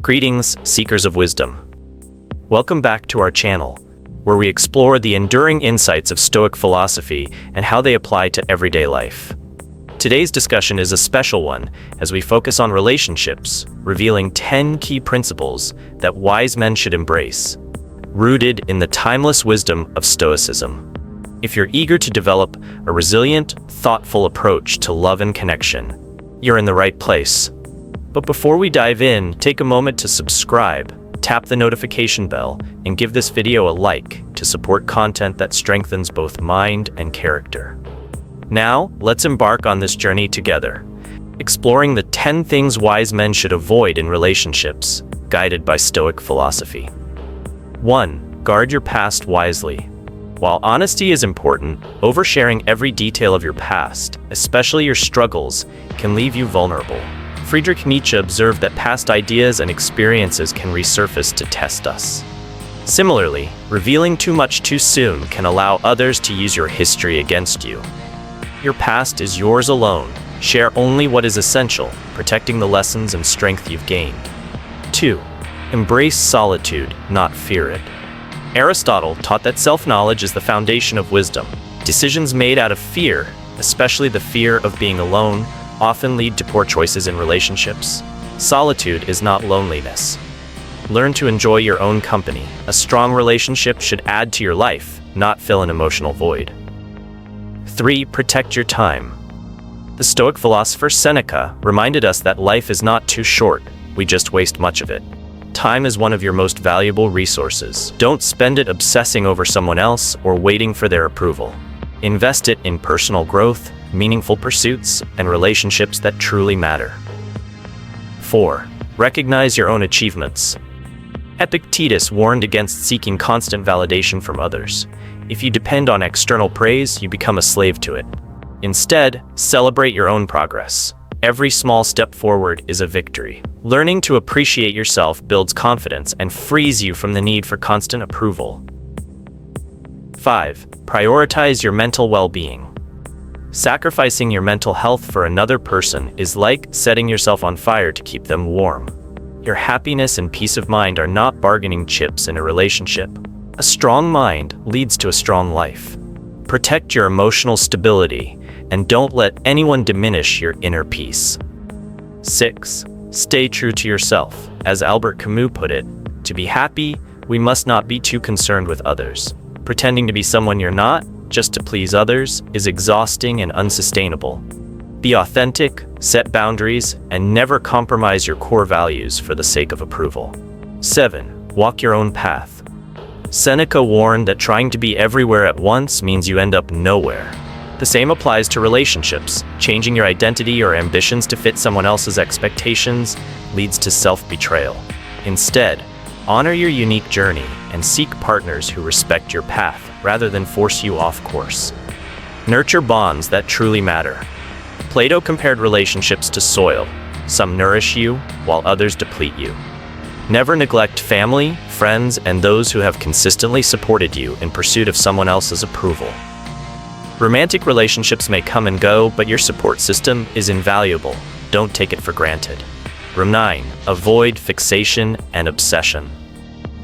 Greetings, seekers of wisdom. Welcome back to our channel, where we explore the enduring insights of Stoic philosophy and how they apply to everyday life. Today's discussion is a special one as we focus on relationships, revealing 10 key principles that wise men should embrace, rooted in the timeless wisdom of Stoicism. If you're eager to develop a resilient, thoughtful approach to love and connection, you're in the right place. But before we dive in, take a moment to subscribe, tap the notification bell, and give this video a like to support content that strengthens both mind and character. Now, let's embark on this journey together, exploring the 10 things wise men should avoid in relationships, guided by Stoic philosophy. 1. Guard your past wisely. While honesty is important, oversharing every detail of your past, especially your struggles, can leave you vulnerable. Friedrich Nietzsche observed that past ideas and experiences can resurface to test us. Similarly, revealing too much too soon can allow others to use your history against you. Your past is yours alone. Share only what is essential, protecting the lessons and strength you've gained. 2. Embrace solitude, not fear it. Aristotle taught that self-knowledge is the foundation of wisdom. Decisions made out of fear, especially the fear of being alone, often lead to poor choices in relationships. Solitude is not loneliness. Learn to enjoy your own company. A strong relationship should add to your life, not fill an emotional void. 3. Protect your time. The Stoic philosopher Seneca reminded us that life is not too short, we just waste much of it. Time is one of your most valuable resources. Don't spend it obsessing over someone else or waiting for their approval. Invest it in personal growth, meaningful pursuits, and relationships that truly matter. 4. Recognize your own achievements. Epictetus warned against seeking constant validation from others. If you depend on external praise, you become a slave to it. Instead, celebrate your own progress. Every small step forward is a victory. Learning to appreciate yourself builds confidence and frees you from the need for constant approval. 5. Prioritize your mental well-being. Sacrificing your mental health for another person is like setting yourself on fire to keep them warm. Your happiness and peace of mind are not bargaining chips in a relationship. A strong mind leads to a strong life. Protect your emotional stability and don't let anyone diminish your inner peace. 6. Stay true to yourself. As Albert Camus put it, to be happy, we must not be too concerned with others. Pretending to be someone you're not, just to please others, is exhausting and unsustainable. Be authentic, set boundaries, and never compromise your core values for the sake of approval. 7. Walk your own path. Seneca warned that trying to be everywhere at once means you end up nowhere. The same applies to relationships. Changing your identity or ambitions to fit someone else's expectations leads to self-betrayal. Instead, honor your unique journey and seek partners who respect your path rather than force you off course. Nurture bonds that truly matter. Plato compared relationships to soil. Some nourish you, while others deplete you. Never neglect family, friends, and those who have consistently supported you in pursuit of someone else's approval. Romantic relationships may come and go, but your support system is invaluable. Don't take it for granted. 9. Avoid fixation and obsession.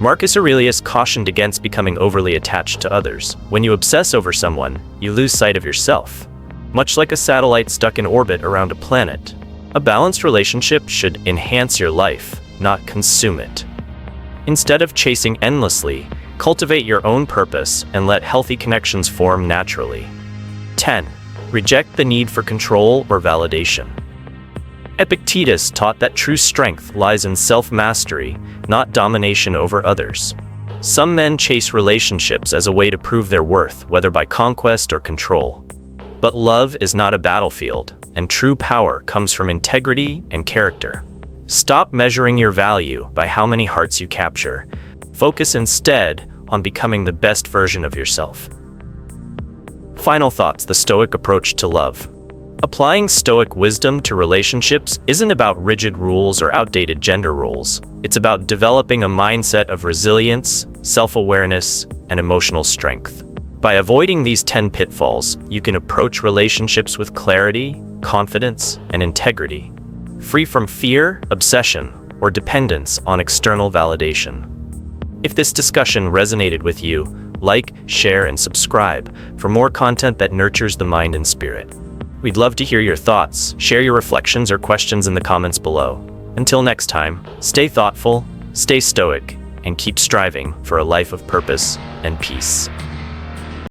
Marcus Aurelius cautioned against becoming overly attached to others. When you obsess over someone, you lose sight of yourself. Much like a satellite stuck in orbit around a planet, a balanced relationship should enhance your life, not consume it. Instead of chasing endlessly, cultivate your own purpose and let healthy connections form naturally. 10. Reject the need for control or validation. Epictetus taught that true strength lies in self-mastery, not domination over others. Some men chase relationships as a way to prove their worth, whether by conquest or control. But love is not a battlefield, and true power comes from integrity and character. Stop measuring your value by how many hearts you capture. Focus instead on becoming the best version of yourself. Final thoughts: the Stoic approach to love. Applying Stoic wisdom to relationships isn't about rigid rules or outdated gender roles. It's about developing a mindset of resilience, self-awareness, and emotional strength. By avoiding these 10 pitfalls, you can approach relationships with clarity, confidence, and integrity, free from fear, obsession, or dependence on external validation. If this discussion resonated with you, like, share, and subscribe for more content that nurtures the mind and spirit. We'd love to hear your thoughts. Share your reflections or questions in the comments below. Until next time, stay thoughtful, stay stoic, and keep striving for a life of purpose and peace.